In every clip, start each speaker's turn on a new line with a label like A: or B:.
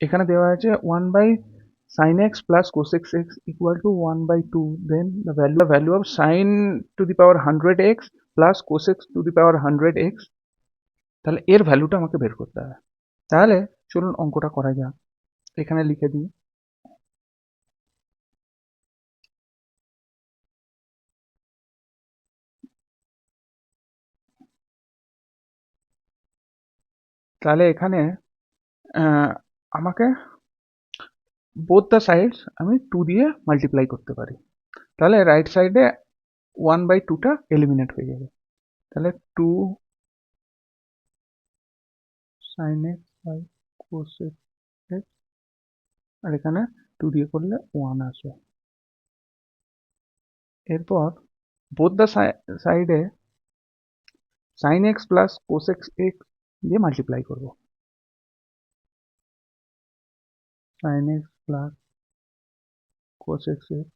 A: এখানে দেওয়া আছে 1/sin x plus cosec x equal to 1/2, then the value of sin to the power 100x plus cosec to the power 100x, তাহলে এর ভ্যালুটা আমাকে বের করতে হবে। তাহলে চলুন অঙ্কটা করা যাক। এখানে লিখে দিই, তাহলে এখানে আমাকে বোথ দ্য সাইডস আমি 2 দিয়ে মাল্টিপ্লাই করতে পারি। তাহলে রাইট সাইডে 1/2টা এলিমিনেট হয়ে যাবে। তাহলে 2 sin x by cosec x, আর এখানে 2 দিয়ে করলে 1 আসবে। এরপর বোথ দ্য সাইডে sin x plus cosec x দিয়ে মাল্টিপ্লাই করব। sin x plus cosec x,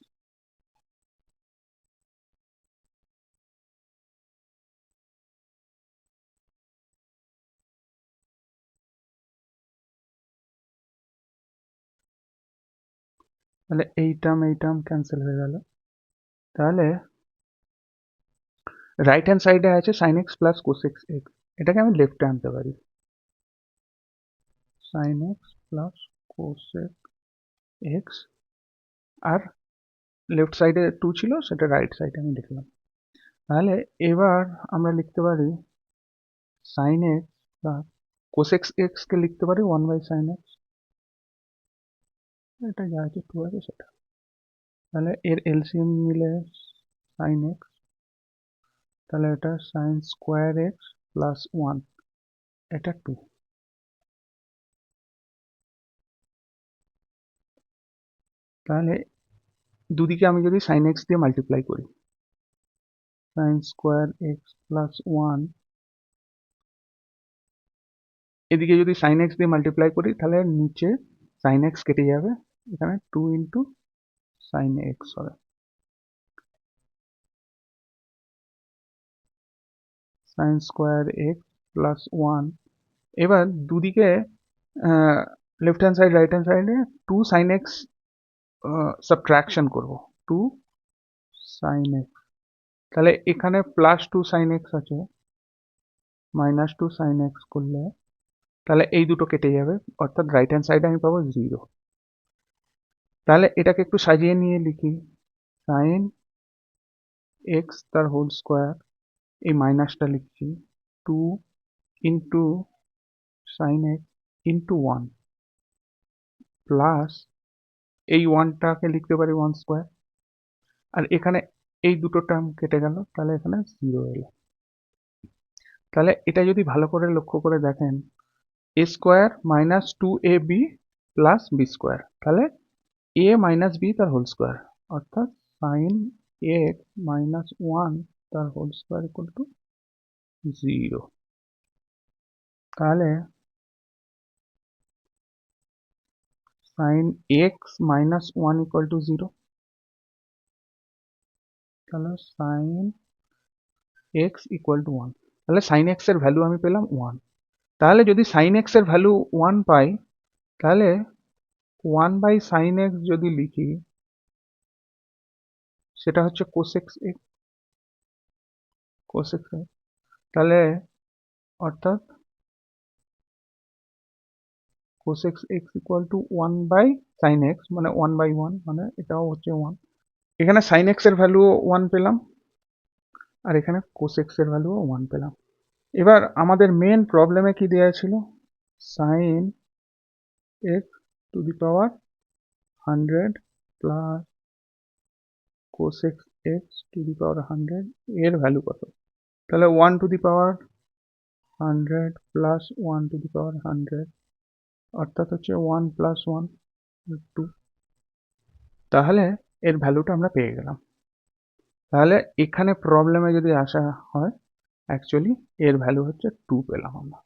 A: তাহলে এই টার্ম ক্যান্সেল হয়ে গেল। তাহলে রাইট হ্যান্ড সাইডে আছে sin x plus cosec x, এটাকে আমি লেফটে আনতে পারি। sin x plus cosec x, আর লেফট সাইডে 2 ছিল, সেটা রাইট সাইডে আমি লিখলাম। তাহলে এবার আমরা লিখতে পারি sin x plus cosec x কে লিখতে পারি 1/sin x, এটা যা আছে 2 আছে সেটা। তাহলে এর এলসিএম নিলে sin x, তাহলে এটা sin স্কোয়ার x প্লাস 1, এটা 2। তাহলে দুদিকে আমি যদি sin x দিয়ে মাল্টিপ্লাই করি, sin স্কোয়ার x প্লাস 1, এদিকে যদি sin x দিয়ে মাল্টিপ্লাই করি তাহলে নিচে sin x কেটে যাবে, এখানে 2 ইন্টু sin x হবে। sin স্কোয়ার x প্লাস 1, এবার দুদিকে left hand side right hand সাইডে 2 sin x সাবট্রাকশন করব, 2 sin x। তাহলে এখানে প্লাস 2 sin x আছে, মাইনাস 2 sin x করলে তাহলে এই দুটো কেটে যাবে, অর্থাৎ রাইট হ্যান্ড সাইডে আমি পাবো 0। তাহলে এটাকে একটু সাজিয়ে নিয়ে লিখি, sin x তার হোল স্কোয়ার, এই মাইনাসটা লিখছি, 2 into sin x into 1 plus এই 1টাকে লিখতে পারি 1 স্কোয়ার, আর এখানে এই দুটো টার্ম কেটে গেল, তাহলে এখানে 0 এলো। তাহলে এটা যদি ভালো করে লক্ষ্য করে দেখেন, a square minus 2ab plus b square, তাহলে a মাইনাস b তার হোল স্কোয়ার, অর্থাৎ sin x মাইনাস 1 তার হোল স্কোয়ার ইকুয়াল টু 0। তাহলে sin x minus 1 equal to 0, তাহলে sin x ইকুয়াল টু 1, তাহলে sin x এর ভ্যালু আমি পেলাম 1। তাহলে যদি sin x এর ভ্যালু 1 পাই, তাহলে 1/sin x যদি লিখি, সেটা হচ্ছে cosec x, তাহলে অর্থাৎ cosec x equal to 1/sin x, মানে 1/1, মানে এটাও হচ্ছে 1। এখানে sin x এর ভ্যালু 1 পেলাম, আর এখানে cosec এর ভ্যালু 1 পেলাম। এবার আমাদের মেন প্রবলেমে কি দেওয়া ছিল, sin x to the power 100 plus cosec x to the power 100 এর ভ্যালু কত। তাহলে 1 to the power 100 plus 1 to the power 100, অর্থাৎ হচ্ছে 1 প্লাস 1 2। তাহলে এর ভ্যালুটা আমরা পেয়ে গেলাম। তাহলে এখানে প্রবলেমে যদি আসা হয়, অ্যাকচুয়ালি এর ভ্যালু হচ্ছে 2 পেলাম আমরা।